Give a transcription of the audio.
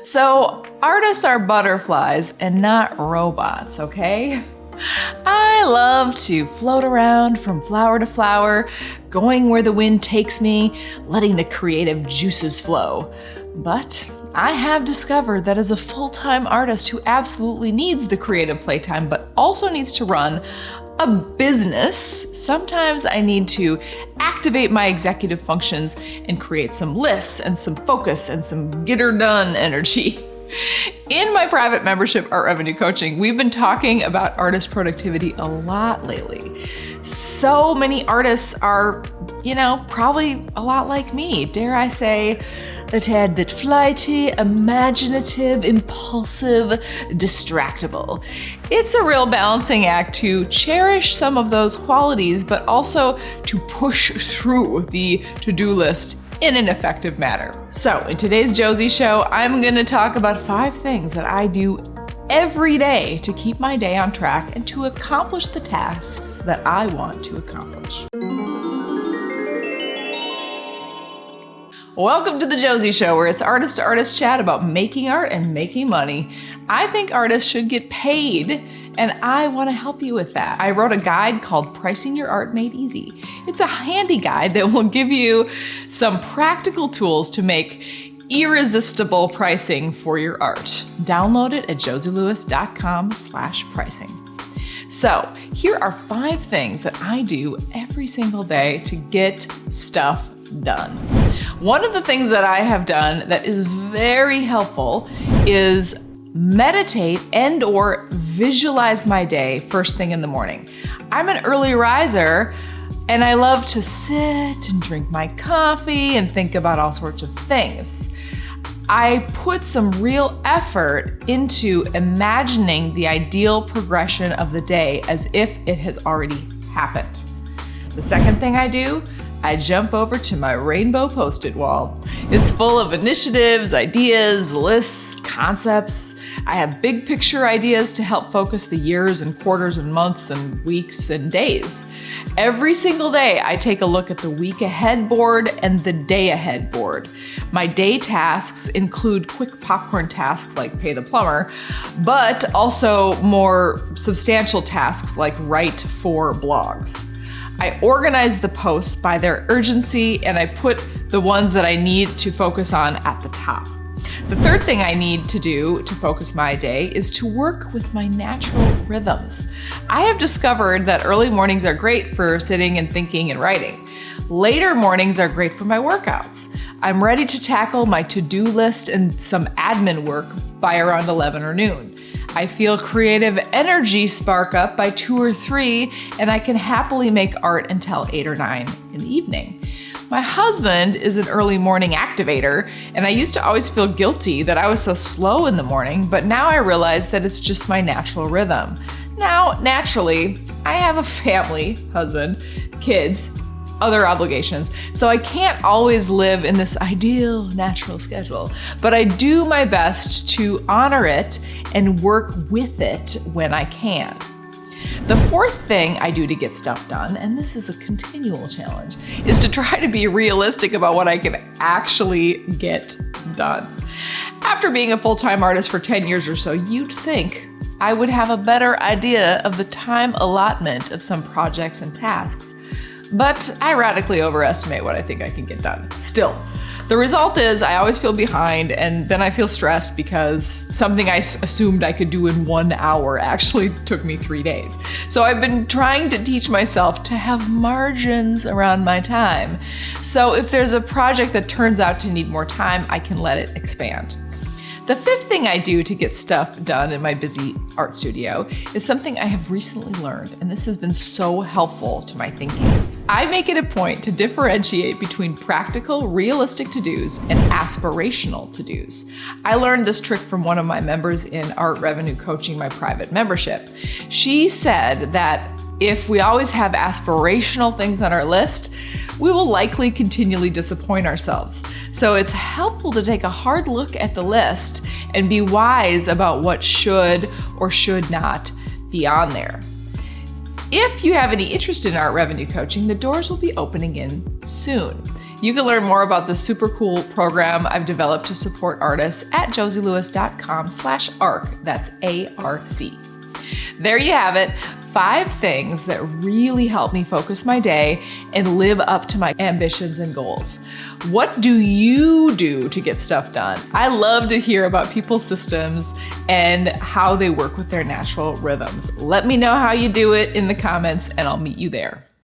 So artists are butterflies and not robots, okay? I love to float around from flower to flower, going where the wind takes me, letting the creative juices flow. But I have discovered that as a full-time artist who absolutely needs the creative playtime, but also needs to run a business, sometimes I need to activate my executive functions and create some lists and some focus and some get her done energy. In my private membership Art Revenue Coaching, we've been talking about artist productivity a lot lately. So many artists are, probably a lot like me, dare I say, a tad bit flighty, imaginative, impulsive, distractible. It's a real balancing act to cherish some of those qualities, but also to push through the to-do list in an effective manner. So in today's Josie show, I'm gonna talk about 5 things that I do every day to keep my day on track and to accomplish the tasks that I want to accomplish. Welcome to the Josie Show, where it's artist to artist chat about making art and making money. I think artists should get paid, and I want to help you with that. I wrote a guide called Pricing Your Art Made Easy. It's a handy guide that will give you some practical tools to make irresistible pricing for your art. Download it at josielewis.com/pricing. So here are 5 things that I do every single day to get stuff done. One of the things that I have done that is very helpful is meditate and or visualize my day first thing in the morning. I'm an early riser and I love to sit and drink my coffee and think about all sorts of things. I put some real effort into imagining the ideal progression of the day as if it has already happened. The second thing I do, I jump over to my rainbow Post-it wall. It's full of initiatives, ideas, lists, concepts. I have big picture ideas to help focus the years and quarters and months and weeks and days. Every single day, I take a look at the week ahead board and the day ahead board. My day tasks include quick popcorn tasks like pay the plumber, but also more substantial tasks like write 4 blogs. I organize the posts by their urgency and I put the ones that I need to focus on at the top. The third thing I need to do to focus my day is to work with my natural rhythms. I have discovered that early mornings are great for sitting and thinking and writing. Later mornings are great for my workouts. I'm ready to tackle my to-do list and some admin work by around 11 or noon. I feel creative energy spark up by 2 or 3, and I can happily make art until 8 or 9 in the evening. My husband is an early morning activator, and I used to always feel guilty that I was so slow in the morning, but now I realize that it's just my natural rhythm. Now, naturally, I have a family, husband, kids, other obligations, so I can't always live in this ideal natural schedule, but I do my best to honor it and work with it when I can. The fourth thing I do to get stuff done, and this is a continual challenge, is to try to be realistic about what I can actually get done. After being a full-time artist for 10 years or so, you'd think I would have a better idea of the time allotment of some projects and tasks. But I radically overestimate what I think I can get done. Still, the result is I always feel behind, and then I feel stressed because something I assumed I could do in 1 hour actually took me 3 days. So I've been trying to teach myself to have margins around my time. So if there's a project that turns out to need more time, I can let it expand. The fifth thing I do to get stuff done in my busy art studio is something I have recently learned, and this has been so helpful to my thinking. I make it a point to differentiate between practical, realistic to-dos and aspirational to-dos. I learned this trick from one of my members in Art Revenue Coaching, my private membership. She said that if we always have aspirational things on our list, we will likely continually disappoint ourselves. So it's helpful to take a hard look at the list and be wise about what should or should not be on there. If you have any interest in Art Revenue Coaching, the doors will be opening in soon. You can learn more about the super cool program I've developed to support artists at josielewis.com/ARC. That's ARC. There you have it. 5 things that really help me focus my day and live up to my ambitions and goals. What do you do to get stuff done? I love to hear about people's systems and how they work with their natural rhythms. Let me know how you do it in the comments and I'll meet you there.